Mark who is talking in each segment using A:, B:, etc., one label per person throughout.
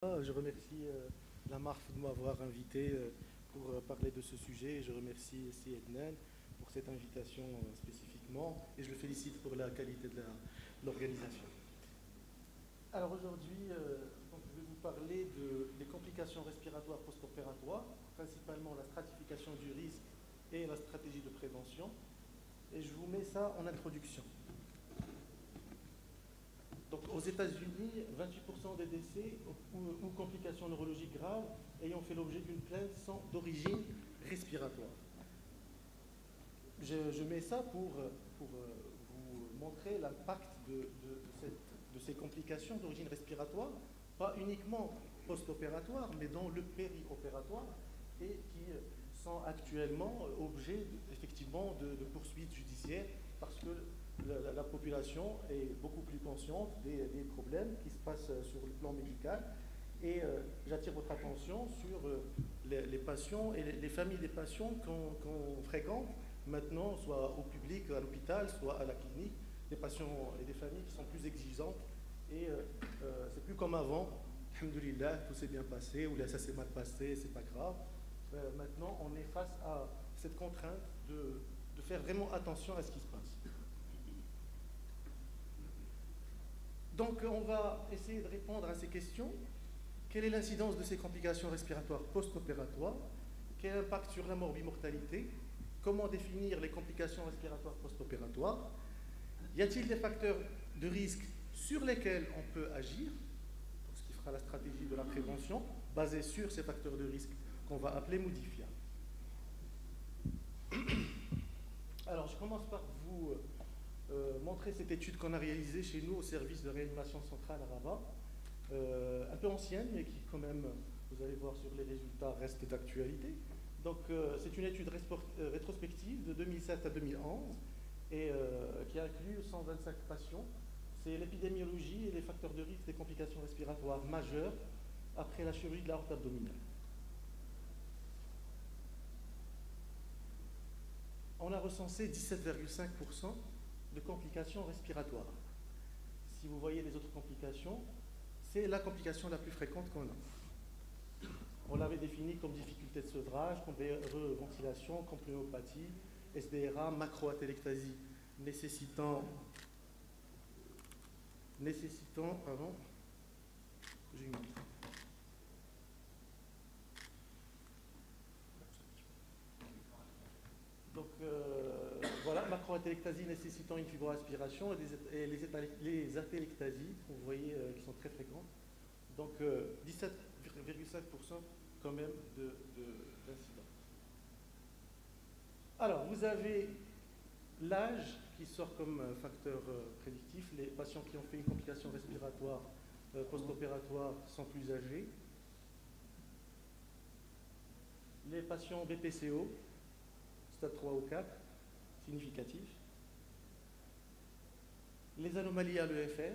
A: Je remercie la MARF de m'avoir invité pour parler de ce sujet et je remercie aussi Ednan pour cette invitation spécifiquement et je le félicite pour la qualité de l'organisation. Alors aujourd'hui, je vais vous parler des complications respiratoires post-opératoires, principalement la stratification du risque et la stratégie de prévention. Et je vous mets ça en introduction. Donc, aux États-Unis, 28% des décès ou complications neurologiques graves ayant fait l'objet d'une plainte sont d'origine respiratoire. Je mets ça pour vous montrer l'impact de ces complications d'origine respiratoire, pas uniquement post-opératoire, mais dans le périopératoire, et qui sont actuellement objet effectivement de poursuites judiciaires parce que la population est beaucoup plus consciente des problèmes qui se passent sur le plan médical. Et j'attire votre attention sur les patients et les familles des patients qu'on fréquente maintenant, soit au public, à l'hôpital, soit à la clinique, des patients et des familles qui sont plus exigeantes. Et c'est plus comme avant, alhamdoulilah, tout s'est bien passé, ou là ça s'est mal passé, c'est pas grave. Maintenant, on est face à cette contrainte de faire vraiment attention à ce qui se passe. Donc, on va essayer de répondre à ces questions. Quelle est l'incidence de ces complications respiratoires post-opératoires? Quel impact sur la morbimortalité? Comment définir les complications respiratoires post-opératoires? Y a-t-il des facteurs de risque sur lesquels on peut agir? Donc, ce qui fera la stratégie de la prévention, basée sur ces facteurs de risque qu'on va appeler modifiables. Alors, je commence par vous montrer cette étude qu'on a réalisée chez nous au service de réanimation centrale à Rabat, un peu ancienne, mais qui quand même, vous allez voir sur les résultats, reste d'actualité. Donc c'est une étude rétrospective de 2007 à 2011 et qui inclut 125 patients. C'est l'épidémiologie et les facteurs de risque des complications respiratoires majeures après la chirurgie de l'aorte abdominale. On a recensé 17,5% de complications respiratoires. Si vous voyez les autres complications, c'est la complication la plus fréquente qu'on a. On l'avait définie comme difficulté de sevrage, comme ventilation, comme pneumopathie, SDRA, macroatelectasie nécessitant pardon, j'ai une autre. Donc voilà, macroatelectasie nécessitant une fibroaspiration et les atelectasies, vous voyez, qui sont très fréquentes. Donc 17,5% quand même d'incidents. Alors, vous avez l'âge qui sort comme facteur prédictif. Les patients qui ont fait une complication respiratoire post-opératoire sont plus âgés. Les patients BPCO, stade 3 ou 4, significatif. Les anomalies à l'EFR,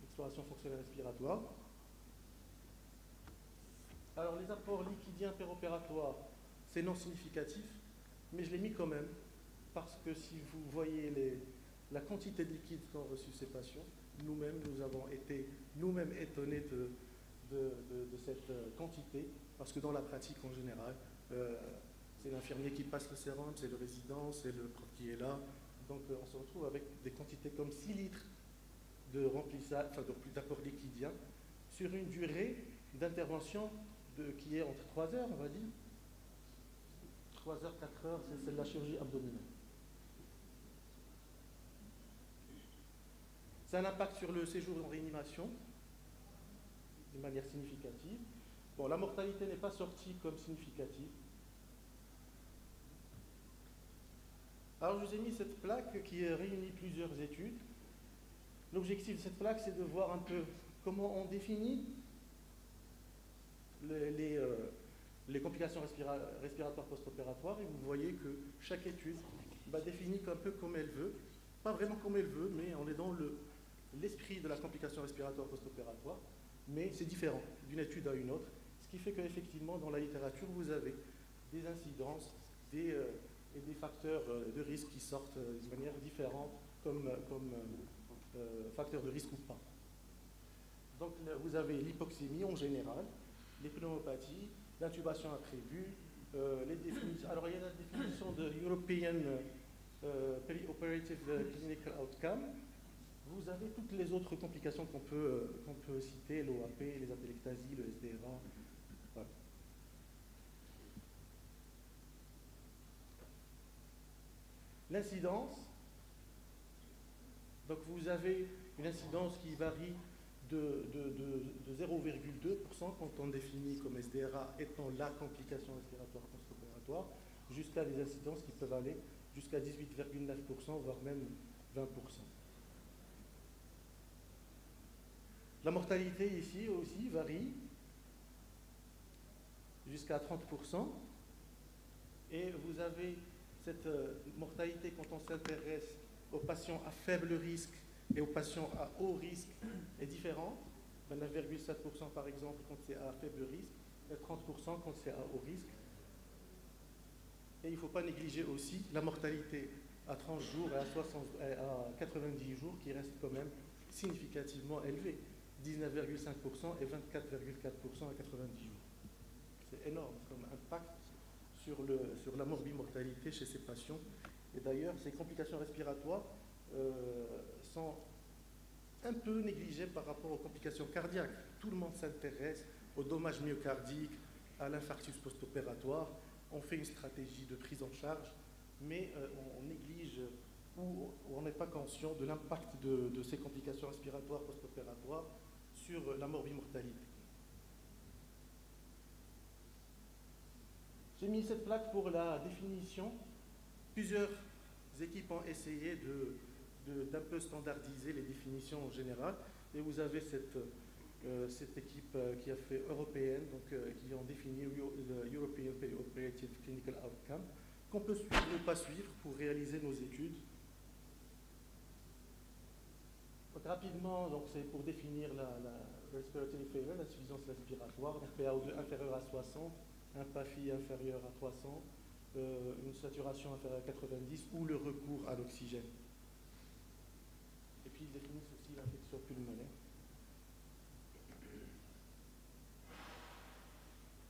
A: l'exploration fonctionnelle respiratoire. Alors les apports liquidiens péropératoires, c'est non significatif, mais je l'ai mis quand même, parce que si vous voyez la quantité de liquide qu'ont reçu ces patients, nous-mêmes, nous avons été nous-mêmes étonnés de cette quantité, parce que dans la pratique en général, c'est l'infirmier qui passe le sérum, c'est le résident, c'est le prof qui est là. Donc on se retrouve avec des quantités comme 6 litres de remplissage, enfin d'apport liquidien, sur une durée d'intervention qui est entre 3 heures, on va dire. 3 heures, 4 heures, c'est de la chirurgie abdominale. C'est un impact sur le séjour en réanimation, de manière significative. Bon, la mortalité n'est pas sortie comme significative. Alors, je vous ai mis cette plaque qui réunit plusieurs études. L'objectif de cette plaque, c'est de voir un peu comment on définit les complications respiratoires post-opératoires. Et vous voyez que chaque étude définit un peu comme elle veut. Pas vraiment comme elle veut, mais on est dans l'esprit de la complication respiratoire post-opératoire. Mais c'est différent d'une étude à une autre. Ce qui fait qu'effectivement, dans la littérature, vous avez des incidences, et des facteurs de risque qui sortent de manière différente comme facteurs de risque ou pas. Donc vous avez l'hypoxémie en général, les pneumopathies, l'intubation imprévue, les définitions. Alors il y a la définition de European Perioperative Clinical Outcome. Vous avez toutes les autres complications qu'on peut citer, l'OAP, les atélectasies, le SDRA. Voilà. L'incidence. Donc vous avez une incidence qui varie de 0,2% quand on définit comme SDRA étant la complication respiratoire post-opératoire, jusqu'à des incidences qui peuvent aller jusqu'à 18,9%, voire même 20%. La mortalité ici aussi varie jusqu'à 30%. Et vous avez cette mortalité quand on s'intéresse aux patients à faible risque et aux patients à haut risque est différente. 29,7% par exemple quand c'est à faible risque et 30% quand c'est à haut risque. Et il ne faut pas négliger aussi la mortalité à 30 jours et à 90 jours qui reste quand même significativement élevée. 19,5% et 24,4% à 90 jours. C'est énorme comme impact sur la morbimortalité chez ces patients. Et d'ailleurs, ces complications respiratoires sont un peu négligées par rapport aux complications cardiaques. Tout le monde s'intéresse aux dommages myocardiques, à l'infarctus post-opératoire. On fait une stratégie de prise en charge, mais on néglige ou on n'est pas conscient de l'impact de ces complications respiratoires post-opératoires sur la morbimortalité. J'ai mis cette plaque pour la définition. Plusieurs équipes ont essayé d'un peu standardiser les définitions en général. Et vous avez cette équipe qui a fait européenne, donc qui ont défini le European Perioperative Clinical Outcome, qu'on peut suivre ou pas suivre pour réaliser nos études. Donc, rapidement, c'est pour définir la respiratory failure, l'insuffisance respiratoire, donc PaO2 inférieur à 60, un PAFI inférieur à 300, une saturation inférieure à 90 ou le recours à l'oxygène. Et puis ils définissent aussi l'infection pulmonaire.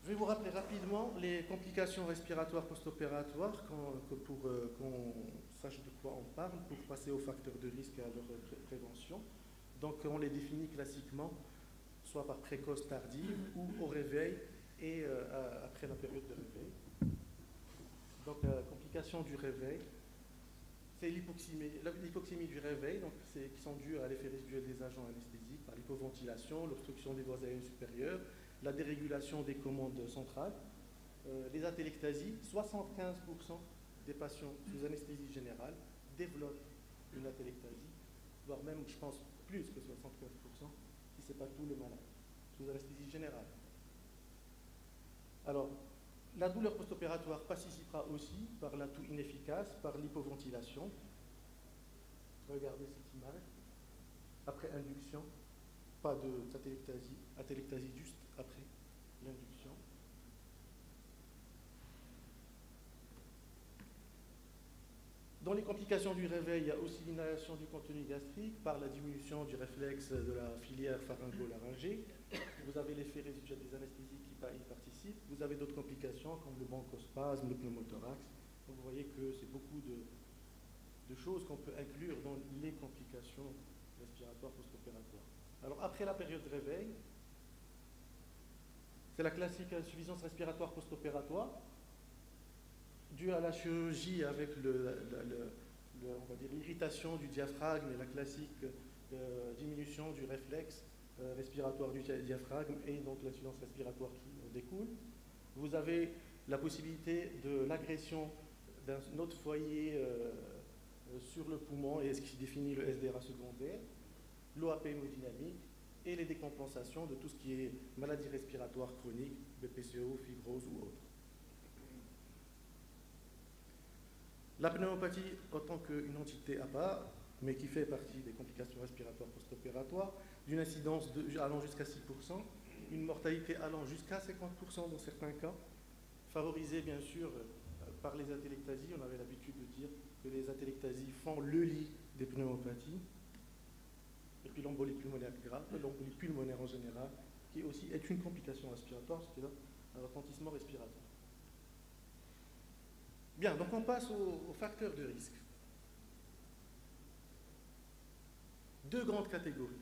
A: Je vais vous rappeler rapidement les complications respiratoires post-opératoires pour qu'on sache de quoi on parle, pour passer aux facteurs de risque et à leur prévention. Donc on les définit classiquement, soit par précoce tardive ou au réveil et après la période de réveil. Donc complications du réveil, c'est l'hypoxémie du réveil, donc qui sont dues à l'effet résiduel des agents anesthésiques, par l'hypoventilation, l'obstruction des voies aériennes supérieures, la dérégulation des commandes centrales, les atélectasies. 75% des patients sous anesthésie générale développent une atélectasie, voire même, je pense, plus que 75%, si ce n'est pas tous les malades, sous anesthésie générale. Alors, la douleur post-opératoire participera aussi par l'atout inefficace, par l'hypoventilation. Regardez cette image. Après induction, pas d'atélectasie, atélectasie juste après l'induction. Dans les complications du réveil, il y a aussi l'inhalation du contenu gastrique par la diminution du réflexe de la filière pharyngo-laryngée. Vous avez l'effet résiduel des anesthésies qui y participent. Vous avez d'autres complications comme le bronchospasme, le pneumothorax. Donc vous voyez que c'est beaucoup de choses qu'on peut inclure dans les complications respiratoires post-opératoires. Alors après la période de réveil, c'est la classique insuffisance respiratoire post-opératoire, due à la chirurgie avec on va dire l'irritation du diaphragme et la classique diminution du réflexe respiratoire du diaphragme et donc l'insuffisance respiratoire qui en découle. Vous avez la possibilité de l'agression d'un autre foyer sur le poumon et ce qui définit le SDRA secondaire, l'OAP hémodynamique et les décompensations de tout ce qui est maladie respiratoire chronique, BPCO, fibrose ou autre. La pneumopathie en tant qu'une entité à part, mais qui fait partie des complications respiratoires post-opératoires, d'une incidence allant jusqu'à 6%, une mortalité allant jusqu'à 50% dans certains cas, favorisée bien sûr par les atélectasies. On avait l'habitude de dire que les atélectasies font le lit des pneumopathies. et puis l'embolie pulmonaire grave, l'embolie pulmonaire en général, qui aussi est une complication respiratoire, c'est-à-dire un retentissement respiratoire. Bien, donc on passe aux facteurs de risque. Deux grandes catégories.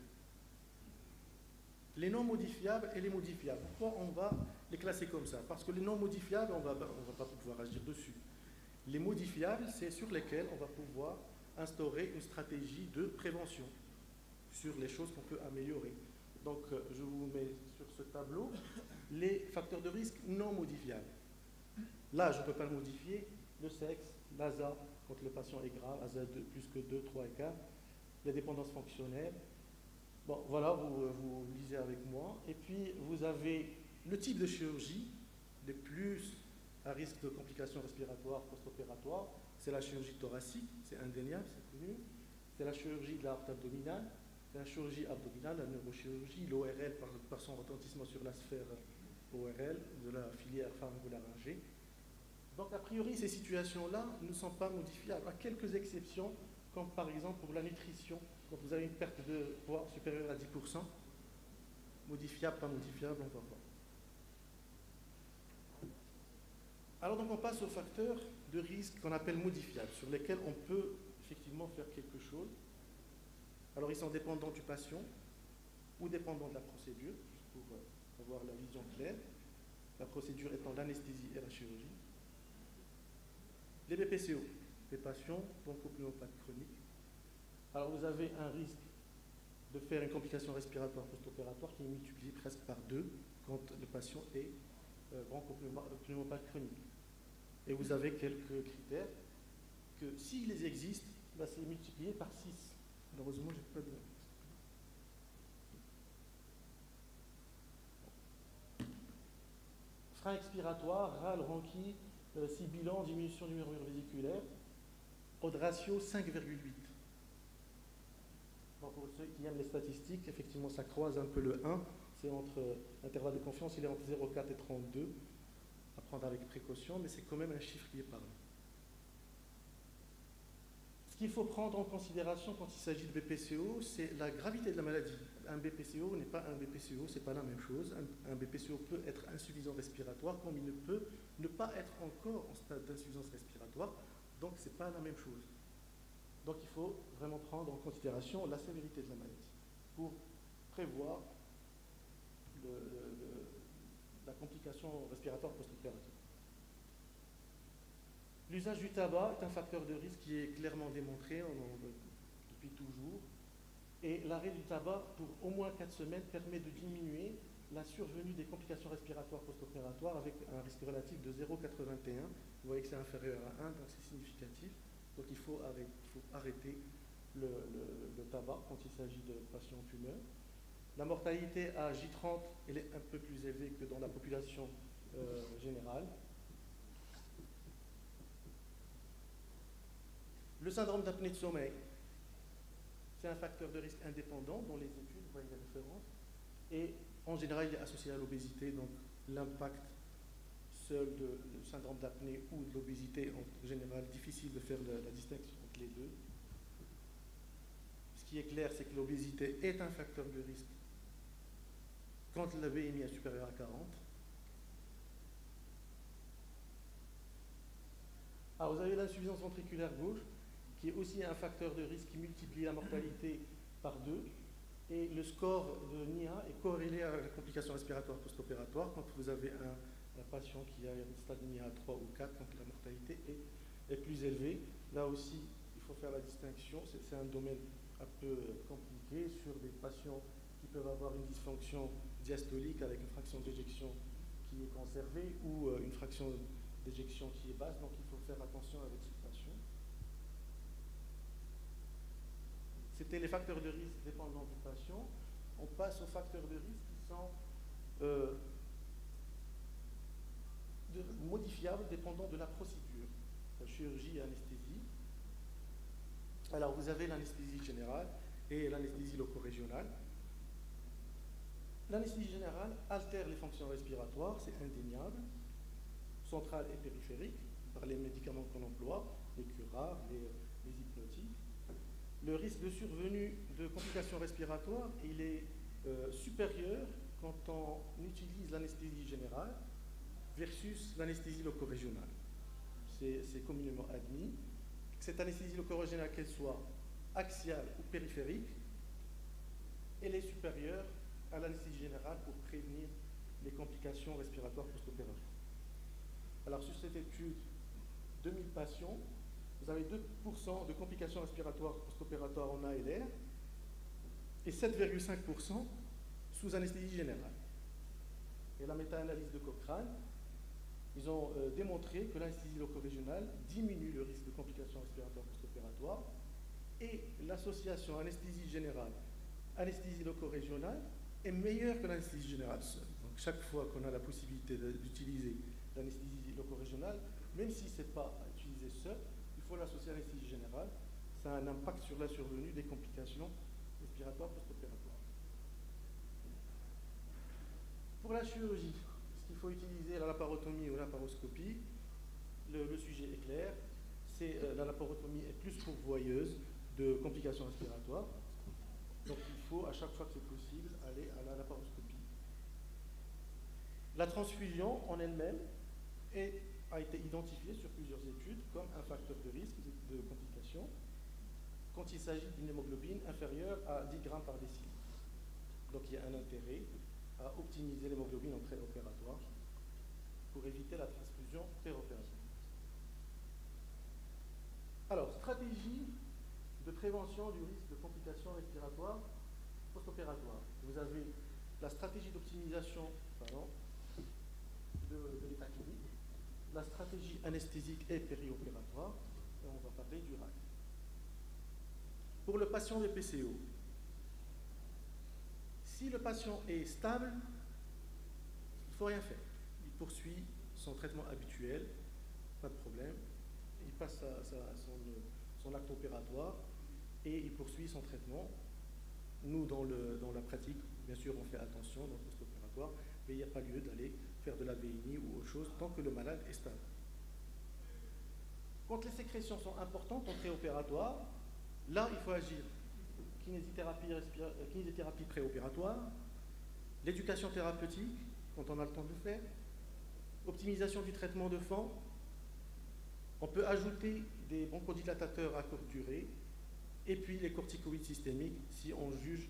A: Les non modifiables et les modifiables. Pourquoi on va les classer comme ça? Parce que les non modifiables, on ne va pas pouvoir agir dessus. Les modifiables, c'est sur lesquels on va pouvoir instaurer une stratégie de prévention sur les choses qu'on peut améliorer. Donc, je vous mets sur ce tableau les facteurs de risque non modifiables. Là, je ne peux pas le modifier. Le sexe, l'ASA, quand le patient est grave, ASA de plus que 2, 3 et 4, les dépendances fonctionnelles. Bon, voilà, vous lisez avec moi. Et puis, vous avez le type de chirurgie, les plus à risque de complications respiratoires post-opératoires. C'est la chirurgie thoracique, c'est indéniable, c'est connu. C'est la chirurgie de la porte abdominale, c'est la chirurgie abdominale, la neurochirurgie, l'ORL par son retentissement sur la sphère ORL de la filière pharyngolaryngée. Donc, a priori, ces situations-là ne sont pas modifiables, à quelques exceptions, comme par exemple pour la nutrition, quand vous avez une perte de poids supérieure à 10%, modifiable, pas modifiable, on va voir. Alors, donc, on passe aux facteurs de risque qu'on appelle modifiables, sur lesquels on peut effectivement faire quelque chose. Alors, ils sont dépendants du patient ou dépendants de la procédure, juste pour avoir la vision claire. La procédure étant l'anesthésie et la chirurgie. Les BPCO, les patients bronchopneumopathe chronique. Alors, vous avez un risque de faire une complication respiratoire post-opératoire qui est multiplié presque par 2 quand le patient est bronchopneumopathe chronique. Et vous avez quelques critères que, s'ils existent, bah, c'est multiplié par 6. Malheureusement, je n'ai pas de... Frein expiratoire, râle, ronchie, sibilant, diminution du murmure vésiculaire, Odd ratio 5,8. Bon, pour ceux qui aiment les statistiques, effectivement, ça croise un peu le 1. C'est entre l'intervalle de confiance, il est entre 0,4 et 32. À prendre avec précaution, mais c'est quand même un chiffre qui est parlant. Ce qu'il faut prendre en considération quand il s'agit de BPCO, c'est la gravité de la maladie. Un BPCO n'est pas un BPCO, c'est pas la même chose. Un BPCO peut être insuffisant respiratoire, comme il ne peut ne pas être encore en stade d'insuffisance respiratoire, donc c'est pas la même chose. Donc il faut vraiment prendre en considération la sévérité de la maladie pour prévoir la complication respiratoire post-opératoire. L'usage du tabac est un facteur de risque qui est clairement démontré depuis toujours. Et l'arrêt du tabac pour au moins 4 semaines permet de diminuer la survenue des complications respiratoires post-opératoires avec un risque relatif de 0,81. Vous voyez que c'est inférieur à 1, donc c'est significatif. Donc il faut arrêter le tabac quand il s'agit de patients fumeurs. La mortalité à J30, elle est un peu plus élevée que dans la population générale. Le syndrome d'apnée de sommeil, c'est un facteur de risque indépendant dans les études, vous voyez les références. Et en général, il est associé à l'obésité, donc l'impact seul du syndrome d'apnée ou de l'obésité, en général, difficile de faire la distinction entre les deux. Ce qui est clair, c'est que l'obésité est un facteur de risque quand la BMI est supérieure à 40. Alors, vous avez l'insuffisance ventriculaire gauche, qui est aussi un facteur de risque qui multiplie la mortalité par 2. Et le score de NIA est corrélé à la complication respiratoire post-opératoire quand vous avez un patient qui a un stade de NIA 3 ou 4, donc la mortalité est plus élevée. Là aussi, il faut faire la distinction. C'est un domaine un peu compliqué sur des patients qui peuvent avoir une dysfonction diastolique avec une fraction d'éjection qui est conservée ou une fraction d'éjection qui est basse. Donc il faut faire attention avec ces patients. C'était les facteurs de risque dépendants du patient. On passe aux facteurs de risque qui sont modifiables dépendant de la procédure, la chirurgie et anesthésie. Alors vous avez l'anesthésie générale et l'anesthésie loco-régionale. L'anesthésie générale altère les fonctions respiratoires, c'est indéniable, centrale et périphérique, par les médicaments qu'on emploie, les curares, les hypnotiques. le risque de survenue de complications respiratoires, il est supérieur quand on utilise l'anesthésie générale versus l'anesthésie loco-régionale. C'est communément admis. Cette anesthésie loco-régionale, qu'elle soit axiale ou périphérique, elle est supérieure à l'anesthésie générale pour prévenir les complications respiratoires post-opératoires. Alors, sur cette étude, 2000 patients, vous avez 2% de complications respiratoires post-opératoires en ALR et 7,5% sous anesthésie générale. Et la méta-analyse de Cochrane, ils ont démontré que l'anesthésie loco-régionale diminue le risque de complications respiratoires post-opératoires et l'association anesthésie générale, anesthésie loco-régionale est meilleure que l'anesthésie générale seule. Donc chaque fois qu'on a la possibilité d'utiliser l'anesthésie loco-régionale, même si ce n'est pas à utiliser seul, il faut l'associer à l'anesthésie générale. Ça a un impact sur la survenue des complications respiratoires post-opératoires. Pour la chirurgie, est-ce qu'il faut utiliser la laparotomie ou la laparoscopie? Le sujet est clair. La laparotomie est plus pourvoyeuse de complications respiratoires. Donc il faut, à chaque fois que c'est possible, aller à la laparoscopie. La transfusion en elle-même a été identifiée sur plusieurs études comme un facteur de risque de complications quand il s'agit d'une hémoglobine inférieure à 10 grammes par décilitre. Donc il y a un intérêt à optimiser l'hémoglobine en préopératoire pour éviter la transfusion préopératoire. Alors, stratégie de prévention du risque de complications respiratoires post-opératoires. Vous avez la stratégie d'optimisation de l'état clinique, la stratégie anesthésique et périopératoire, et on va parler du RAC. Pour le patient de PCO, si le patient est stable, il ne faut rien faire. Il poursuit son traitement habituel, pas de problème. Il passe son acte opératoire et il poursuit son traitement. Nous, dans la pratique, bien sûr, on fait attention dans le post-opératoire, mais il n'y a pas lieu d'aller faire de la VNI ou autre chose tant que le malade est stable. Quand les sécrétions sont importantes en préopératoire, là, il faut agir. Kinésithérapie préopératoire, l'éducation thérapeutique, quand on a le temps de le faire, optimisation du traitement de fond. On peut ajouter des bronchodilatateurs à courte durée, et puis les corticoïdes systémiques si on juge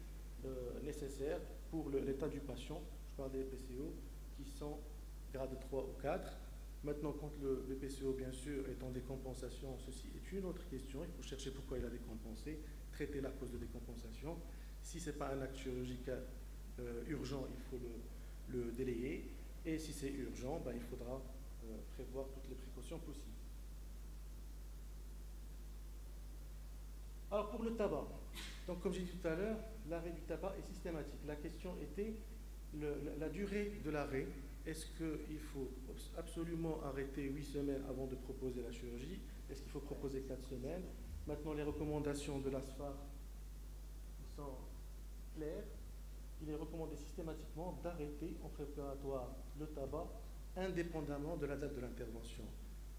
A: nécessaire pour l'état du patient. Je parle des PCO qui sont grade 3 ou 4. Maintenant, quand le PCO, bien sûr, est en décompensation, ceci est une autre question. Il faut chercher pourquoi il a décompensé, traiter la cause de décompensation. Si ce n'est pas un acte chirurgical urgent, il faut le délayer. Et si c'est urgent, il faudra prévoir toutes les précautions possibles. Alors pour le tabac, donc comme j'ai dit tout à l'heure, l'arrêt du tabac est systématique. La question était la durée de l'arrêt. Est-ce qu'il faut absolument arrêter 8 semaines avant de proposer la chirurgie? Est-ce qu'il faut proposer 4 semaines? Maintenant, les recommandations de l'ASFAR sont claires. Il est recommandé systématiquement d'arrêter en préparatoire le tabac indépendamment de la date de l'intervention.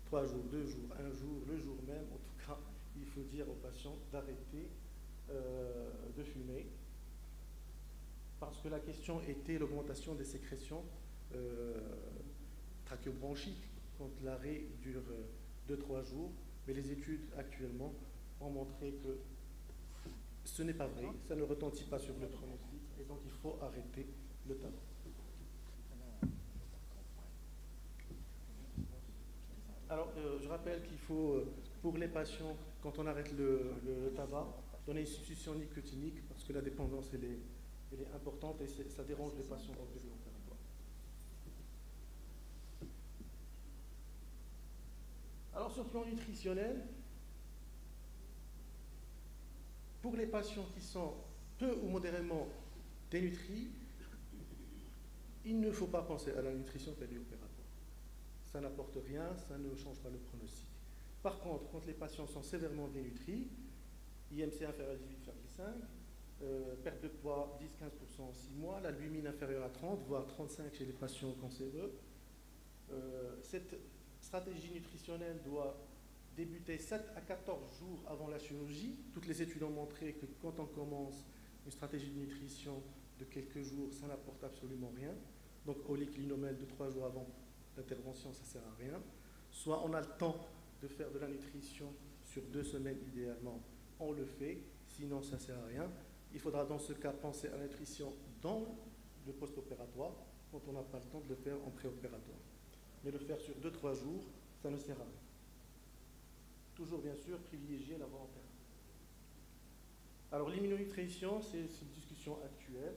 A: 3 jours, 2 jours, 1 jour, le jour même, en tout cas, il faut dire aux patients d'arrêter de fumer parce que la question était l'augmentation des sécrétions trachéobronchiques quand l'arrêt dure 2-3 jours, mais les études actuellement ont montré que ce n'est pas vrai, ça ne retentit pas sur le pronostic et donc il faut arrêter le tabac. Alors, je rappelle qu'il faut, pour les patients, quand on arrête le tabac, donner une substitution nicotinique parce que la dépendance, elle est importante et ça dérange les patients dans le périopératoire. Alors, sur le plan nutritionnel, pour les patients qui sont peu ou modérément dénutris, il ne faut pas penser à la nutrition périopératoire. Ça n'apporte rien, ça ne change pas le pronostic. Par contre, quand les patients sont sévèrement dénutris, IMC inférieur à 18,5, perte de poids 10-15% en 6 mois, l'albumine inférieure à 30, voire 35 chez les patients cancéreux, cette stratégie nutritionnelle doit débuter 7 à 14 jours avant la chirurgie. Toutes les études ont montré que quand on commence une stratégie de nutrition de quelques jours, ça n'apporte absolument rien. Donc au lit clinomèle de 3 jours avant l'intervention, ça ne sert à rien. Soit on a le temps de faire de la nutrition sur 2 semaines idéalement, on le fait, sinon ça ne sert à rien. Il faudra dans ce cas penser à la nutrition dans le post-opératoire, quand on n'a pas le temps de le faire en préopératoire. Mais le faire sur 2-3 jours, ça ne sert à rien. Toujours bien sûr privilégier la voie opératoire. Alors l'immunonutrition, c'est une discussion actuelle.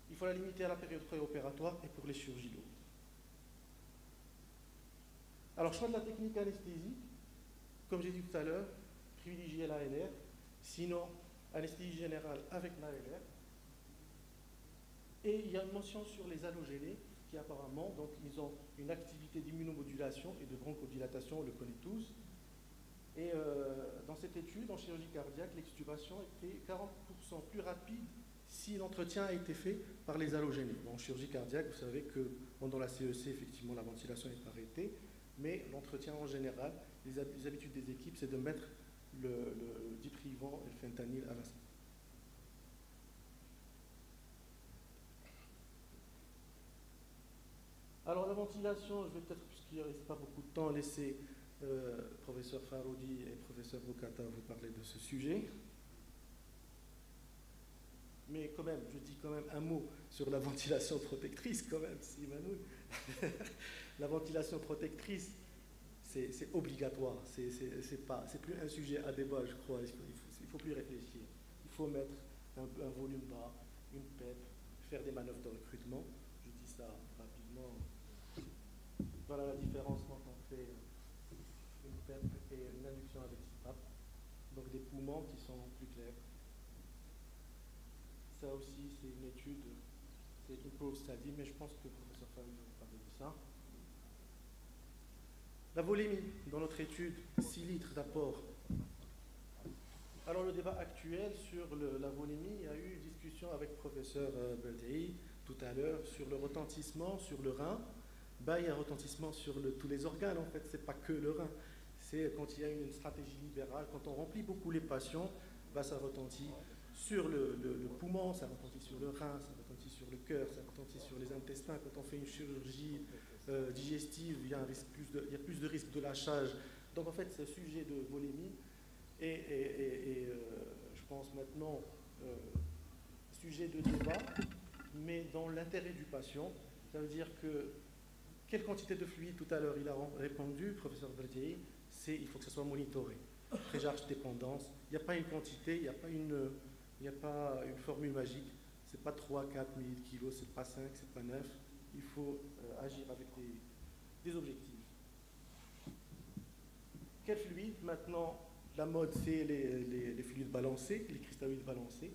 A: Il faut la limiter à la période préopératoire et pour les chirurgies lourdes. Alors choix de la technique anesthésique, comme j'ai dit tout à l'heure, privilégier l'ALR, sinon anesthésie générale avec l'ALR. Et il y a une mention sur les halogénés qui apparemment, donc, ils ont une activité d'immunomodulation et de bronchodilatation, on le connaît tous. Et dans cette étude, en chirurgie cardiaque, l'extubation était 40% plus rapide si l'entretien a été fait par les halogénés. En chirurgie cardiaque, vous savez que pendant la CEC, effectivement, la ventilation est arrêtée, mais l'entretien en général, les habitudes des équipes, c'est de mettre le diprivant et le fentanyl à la sortie. Alors la ventilation, je vais peut-être, puisqu'il ne reste pas beaucoup de temps, laisser professeur Faroudi et professeur Bokata vous parler de ce sujet. Mais quand même, je dis quand même un mot sur la ventilation protectrice, quand même, si Manoul. La ventilation protectrice, c'est obligatoire. C'est plus un sujet à débat, je crois. Il faut plus réfléchir. Il faut mettre un volume bas, une PEP, faire des manœuvres de recrutement. Je dis ça rapidement. Voilà la différence quand on fait une PEP et une induction avec CPAP. Donc des poumons qui sont plus clairs. Ça aussi, c'est une étude, c'est une pause study, mais je pense que le professeur Faroudi va vous parler de ça. La volémie, dans notre étude, 6 litres d'apport. Alors le débat actuel sur la volémie, il y a eu une discussion avec le professeur Beldaï tout à l'heure sur le retentissement sur le rein. Ben, il y a un retentissement sur tous les organes, en fait, c'est pas que le rein. C'est quand il y a une stratégie libérale, quand on remplit beaucoup les patients, ben, ça retentit sur le poumon, ça retentit sur le rein, ça retentit sur le cœur, ça retentit sur les intestins. Quand on fait une chirurgie digestive, il y a plus de risque de lâchage. Donc en fait, ce sujet de volémie est je pense maintenant, sujet de débat, mais dans l'intérêt du patient. Ça veut dire que quelle quantité de fluide, tout à l'heure, il a répondu, professeur Verdier, il faut que ça soit monitoré. Précharge dépendance. Il n'y a pas une quantité, il n'y a pas une formule magique. Ce n'est pas 3, 4 000 kilos, ce n'est pas 5, ce n'est pas 9. Il faut agir avec des objectifs. Quel fluide? Maintenant, la mode, c'est les fluides balancés, les cristalloïdes balancés.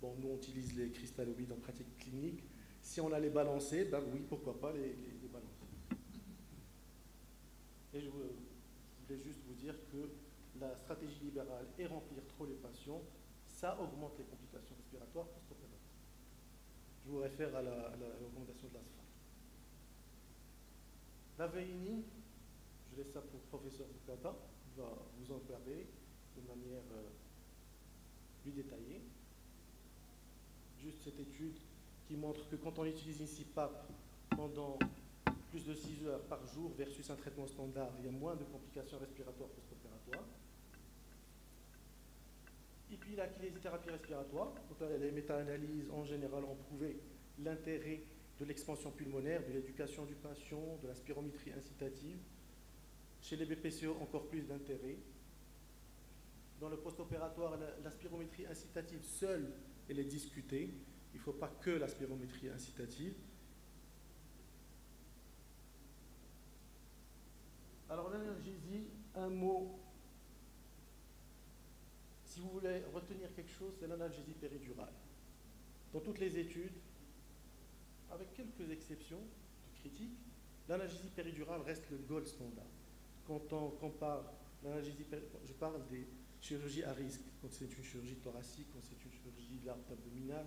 A: Bon, nous, on utilise les cristalloïdes en pratique clinique. Si on a les balancés, ben oui, pourquoi pas les balancer. Et je voulais juste vous dire que la stratégie libérale et remplir trop les patients, ça augmente les complications respiratoires post-opératoires. Je vous réfère à la recommandation de l'ASFA. La VINI, je laisse ça pour le professeur Bokata, il va vous en parler de manière plus détaillée. Juste cette étude qui montre que quand on utilise une CPAP pendant plus de 6 heures par jour versus un traitement standard, il y a moins de complications respiratoires post-opératoires. Et puis la kinésithérapie respiratoire, donc là, les méta-analyses en général ont prouvé l'intérêt de l'expansion pulmonaire, de l'éducation du patient, de la spirométrie incitative. Chez les BPCO, encore plus d'intérêt. Dans le post-opératoire, la spirométrie incitative seule, elle est discutée. Il ne faut pas que la spirométrie incitative. Alors l'analgésie, un mot. Si vous voulez retenir quelque chose, c'est l'analgésie péridurale. Dans toutes les études, avec quelques exceptions critiques, l'analgésie péridurale reste le gold standard. Quand on compare l'analgésie péridurale, je parle des chirurgies à risque, quand c'est une chirurgie thoracique, quand c'est une chirurgie de l'arbre abdominale,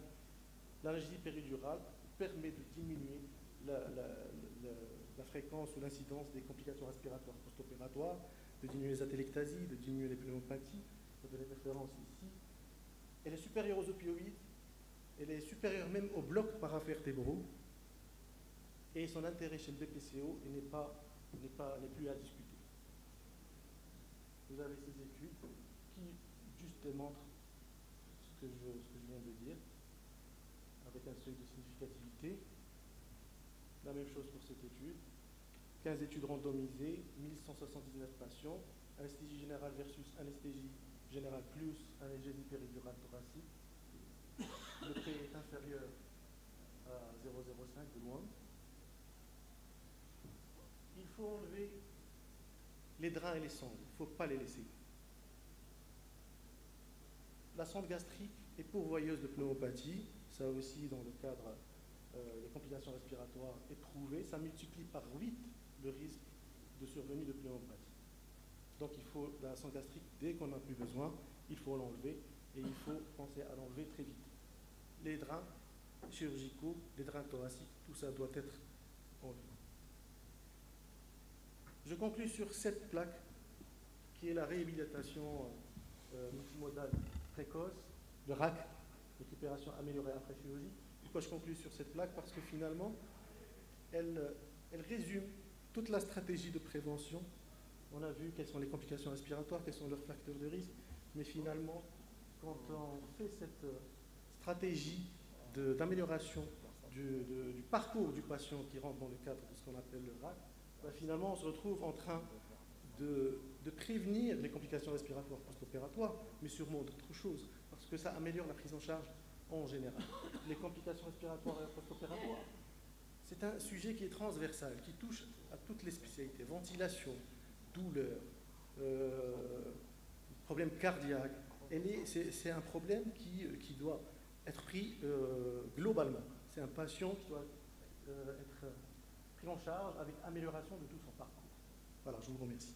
A: l'analgésie péridurale permet de diminuer la fréquence ou l'incidence des complications respiratoires post-opératoires. de diminuer les atelectasies, de diminuer les pneumopathies. Vous avez les références ici. Elle est supérieure aux opioïdes, elle est supérieure même aux blocs paravertébraux, et son intérêt chez le BPCO n'est plus à discuter. Vous avez ces études qui juste démontrent ce que je viens de dire, avec un seuil de significativité. La même chose pour cette étude. 15 études randomisées, 1179 patients, anesthésie générale versus anesthésie générale plus analgésie péridurale thoracique. Le P est inférieur à 0,05 de loin. Il faut enlever les drains et les sondes, il ne faut pas les laisser. La sonde gastrique est pourvoyeuse de pneumopathie, ça aussi dans le cadre des complications respiratoires est prouvé, ça multiplie par 8 le risque de survenue de pneumopathie. Donc il faut, la sonde gastrique, dès qu'on n'a plus besoin, il faut l'enlever et il faut penser à l'enlever très vite. Les drains chirurgicaux, les drains thoraciques, tout ça doit être enlevé. Je conclus sur cette plaque qui est la réhabilitation multimodale précoce, le RAC, récupération améliorée après chirurgie. Pourquoi je conclus sur cette plaque? Parce que finalement, elle résume toute la stratégie de prévention. On a vu quelles sont les complications respiratoires, quels sont leurs facteurs de risque, mais finalement, quand on fait cette stratégie d'amélioration du parcours du patient qui rentre dans le cadre de ce qu'on appelle le RAC, ben finalement on se retrouve en train de prévenir les complications respiratoires post-opératoires, mais sûrement d'autres choses, parce que ça améliore la prise en charge en général. Les complications respiratoires post-opératoires, c'est un sujet qui est transversal, qui touche à toutes les spécialités, ventilation, douleur, problème cardiaque. C'est un problème qui doit être pris globalement. C'est un patient qui doit être pris en charge avec amélioration de tout son parcours. Voilà, je vous remercie.